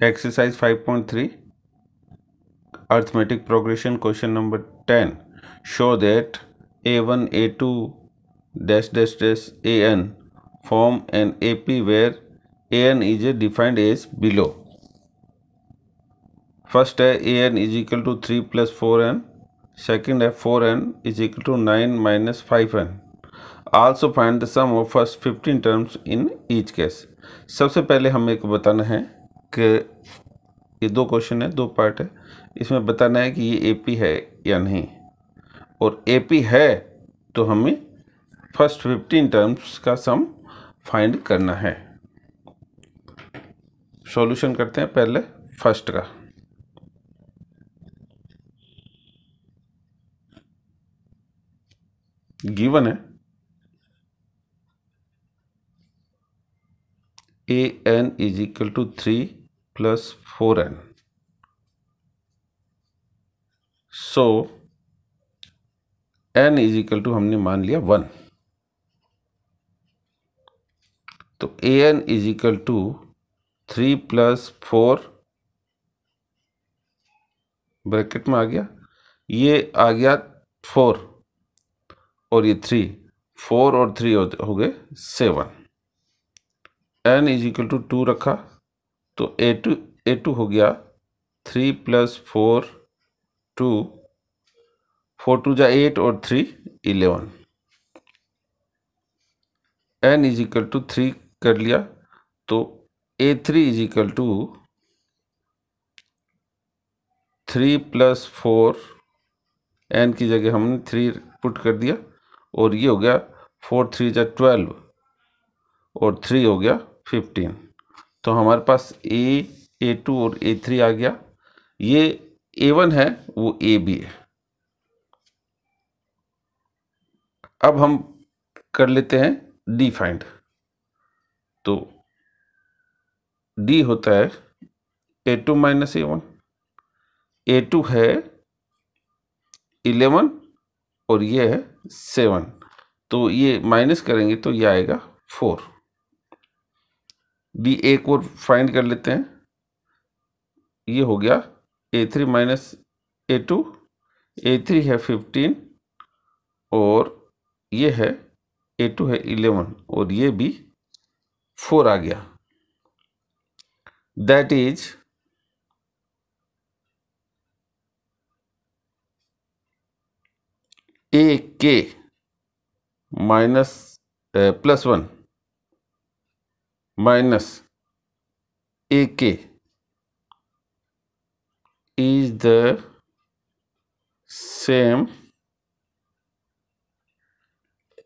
Exercise 5.3 Arithmetic Progression question number 10. Show that A1, A2, dash dash dash AN form an AP where AN is defined as below. First है AN is equal to 3 plus 4N. Second है 4N is equal to 9 minus 5N. Also find the sum of first 15 terms in each case. सबसे पहले हमें को बताना है कि ये दो क्वेश्चन है, दो पार्ट है। इसमें बताना है कि ये एपी है या नहीं, और एपी है तो हमें फर्स्ट 15 टर्म्स का सम फाइंड करना है। सॉल्यूशन करते हैं पहले फर्स्ट का। गिवन है A N is equal to 3 plus 4N। So n is equal to हमने मान लिया 1, तो A N is equal to 3 plus 4 bracket में आ गया, ये आ गया 4 और ये 3, 4 और 3 हो गए 7। n इज इक्वल टू 2 रखा तो a2 हो गया 3 प्लस 4 2, 4 2 जा 8 और 3 11। n इज इक्वल टू 3 कर लिया तो a3 is equal to 3 plus 4, n की जगह हमने 3 पुट कर दिया और ये हो गया 4 3 जा 12 और 3 हो गया 15। तो हमारे पास A2 और A3 आ गया। ये A1 है, वो A भी है। अब हम कर लेते हैं D फाइंड। तो D होता है A2 माइनस A1। A2 है 11 और ये है 7, तो ये माइनस करेंगे तो ये आएगा 4। D एक और फाइंड कर लेते हैं। ये हो गया A3 माइनस A2। A3 है 15 और ये है A2 है 11 और ये भी 4 आ गया। That is AK minus plus 1 minus AK is the same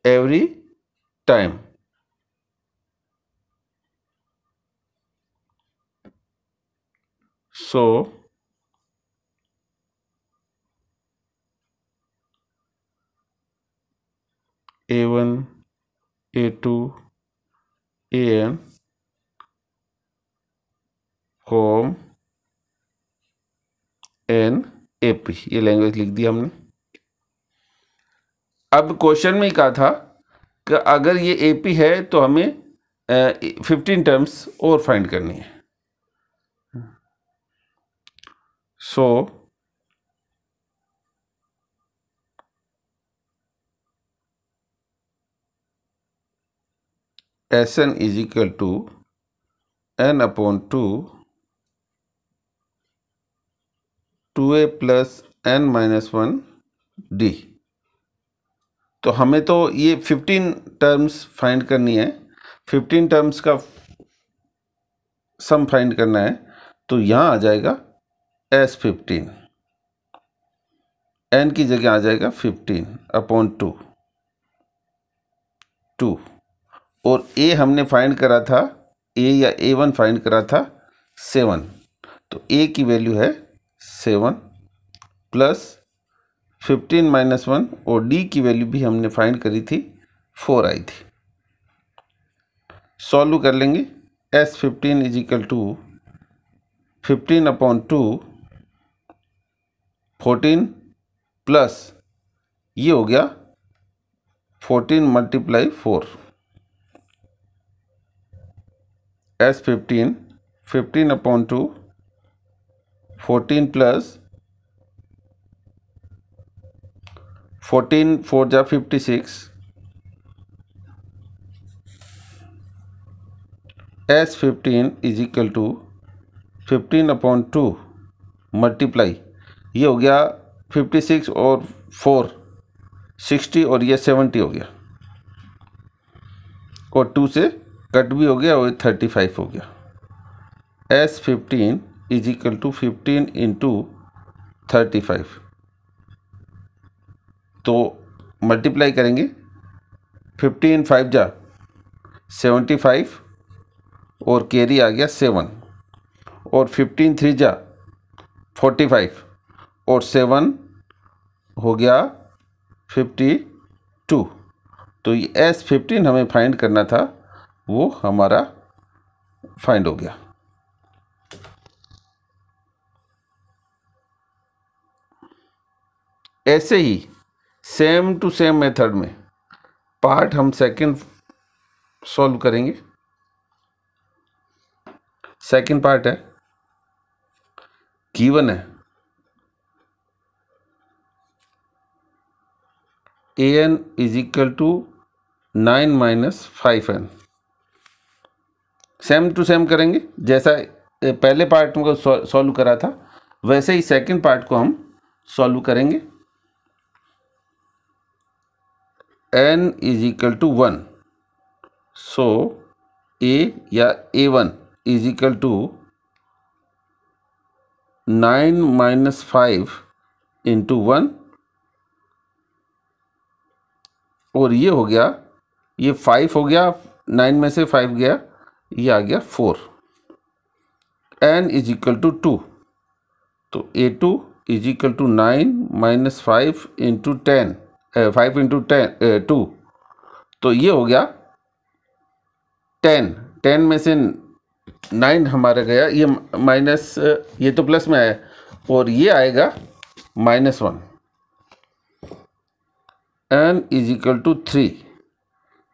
every time. So A1, A2, AN form n AP, ये लैंग्वेज लिख दी हमने। अब क्वेश्चन में ही कहा था कि अगर ये AP है तो हमें 15 टर्म्स और फाइंड करनी है। So SN is equal to N upon 2 2A plus N minus 1 D। तो हमें तो ये 15 टर्म्स फाइंड करनी है, 15 टर्म्स का सम फाइंड करना है। तो यहाँ आ जाएगा S15, N की जगह आ जाएगा 15 अपॉन 2 और A हमने फाइंड करा था, A या A1 फाइंड करा था 7, तो A की वैल्यू है 7 प्लस 15 माइनस 1 और D की वैल्यू भी हमने फाइंड करी थी 4 आई थी। सॉल्व कर लेंगे। S15 is equal to 15 upon 2 14 plus ये हो गया 14 मल्टीप्लाई 4। S15 15 अपॉन 2 14 प्लस 14 4 जा 56 S15 is equal to 15/2 multiply, ये हो गया 56 और 4 60 और ये 70 हो गया, और 2 से कट भी हो गया और 35 हो गया। S15 is equal to 15 into 35, तो मल्टीप्लाई करेंगे 15 5 जा 75 और कैरी आ गया 7, और 15 3 जा 45 और 7 हो गया 52। तो ये S15 हमें फाइंड करना था, वो हमारा फाइंड हो गया। ऐसे ही सेम टू सेम मेथड में पार्ट हम सेकंड सॉल्व करेंगे। सेकंड पार्ट है, गिवन है an is equal to 9 minus 5n। Same to same करेंगे, जैसा पहले पार्ट को सॉल्व करा था वैसे ही सेकंड पार्ट को हम सॉल्व करेंगे। n is equal to 1, so a या a1 इज इक्वल टू 9 माइनस 5 इंटू 1, और ये हो गया, ये 5 हो गया, 9 में से 5 गया, ये आ गया 4। n इज इक्वल टू 2, तो a2 is equal to 9 minus 5 into 10, 5 into 2, तो ये हो गया 10। 10 में से 9 हमारा गया, ये माइनस, ये तो प्लस में आया, और ये आएगा -1। n इज इक्वल टू 3,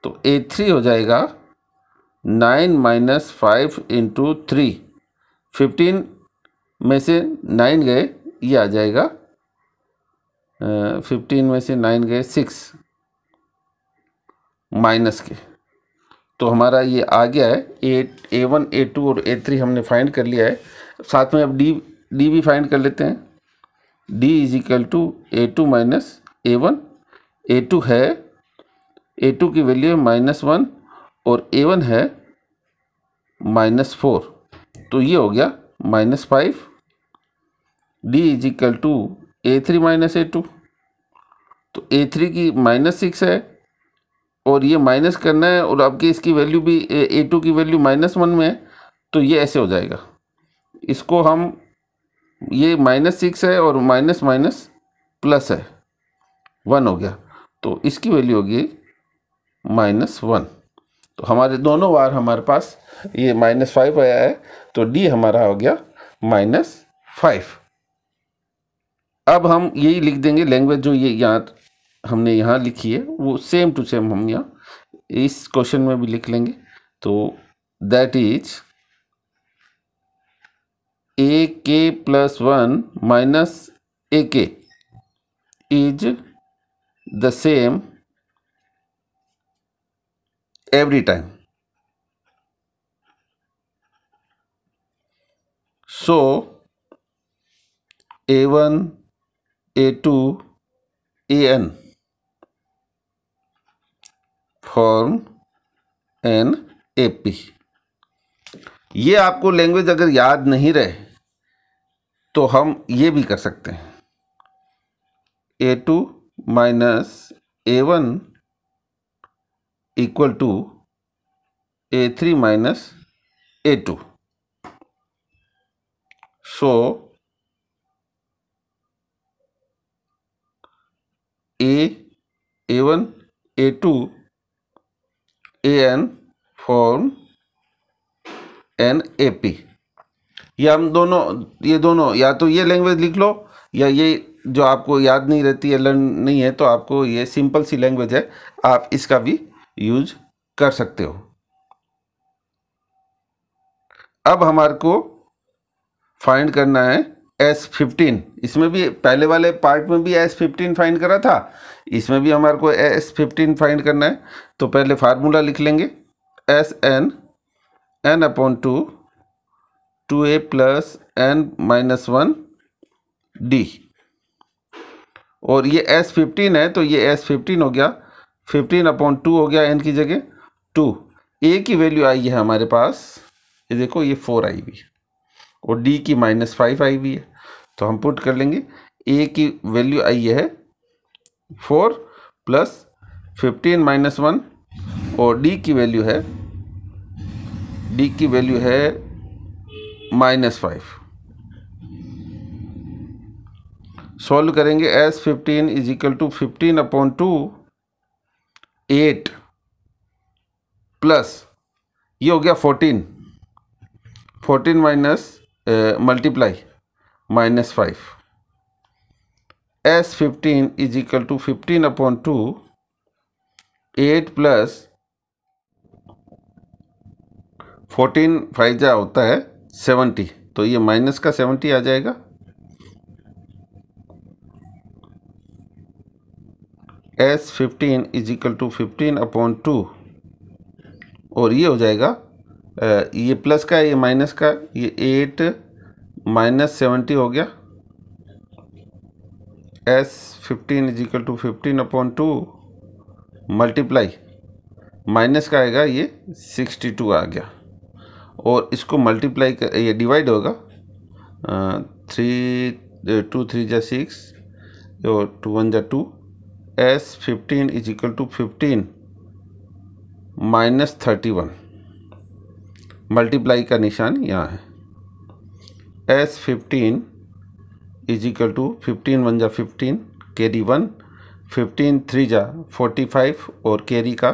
तो a3 हो जाएगा 9 माइनस 5 इंटू 3, 15 में से 9 गए, ये आ जाएगा 15 में से 9 गए 6 माइनस के, तो हमारा ये आ गया है a1 a2 और a3 हमने फाइंड कर लिया है। साथ में अब d भी फाइंड कर लेते हैं। d is equal to a2 minus a1, a2 है, a2 की वैल्यू है -1 और a1 है -4, तो ये हो गया -5। d is equal to a3 minus a2, तो a3 की -6 है और ये माइनस करना है, और आपकी इसकी वैल्यू भी a2 की वैल्यू -1 में है, तो ये ऐसे हो जाएगा। इसको हम, ये -6 है और माइनस माइनस प्लस है, 1 हो गया, तो इसकी वैल्यू होगी -1। तो हमारे दोनों बार हमारे पास ये -5 आया है, तो d हमारा हो गया -5। अब हम यही लिख देंगे लैंग्वेज जो ये यहाँ हमने यहाँ लिखी है, वो सेम टू सेम हम यहाँ इस क्वेश्चन में भी लिख लेंगे। तो that is ak+1 minus ak is the same every time, so a1 a2 an form an AP। ये आपको लैंग्वेज अगर याद नहीं रहे तो हम ये भी कर सकते हैं, a2 minus a1 equal to a3 minus a2, so a1 a2 an form an AP। या हम दोनों, ये दोनों, या तो ये लैंग्वेज लिख लो, या ये जो आपको याद नहीं रहती है, लर्न नहीं है, तो आपको ये सिंपल सी लैंग्वेज है, आप इसका भी यूज कर सकते हो। अब हमारे को फाइंड करना है S15, इसमें भी पहले वाले पार्ट में भी S15 फाइंड करा था, इसमें भी हमारे को S15 फाइंड करना है। तो पहले फार्मूला लिख लेंगे, Sn n/2 2a + n-1 d, और ये S15 है तो ये S15 हो गया, 15/2 हो गया n की जगह 2। a की वैल्यू आई है हमारे पास, ये देखो ये 4 आई हुई है, और d की -5 आई हुई है। तो हम पुट कर लेंगे, a की वैल्यू आई है 4 + 15 - 1, और d की वैल्यू है -5। सॉल्व करेंगे, S15 = 15/2 8 प्लस ये हो गया 14 माइनस मल्टीप्लाई -5। S15 = 15/2 8 प्लस 14 5 जा होता है 70, तो ये माइनस का 70 आ जाएगा। S15 = 15/2, और ये हो जाएगा ये प्लस का ये माइनस का, ये 8 - 70 हो गया। S15 = 15/2 मल्टीप्लाई माइनस का आएगा, ये 62 आ गया, और इसको मल्टीप्लाई कर ये डिवाइड होगा, 2 3 जा 6 और 2 1 जा 2। S15 = 15 - 31, मल्टीप्लाई का निशान यहाँ है। S15 = 15 1 जा 15, कैरी 1, 15 3 जा 45, और कैरी का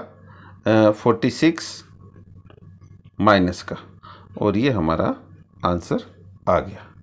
46 माइनस का, और ये हमारा आंसर आ गया।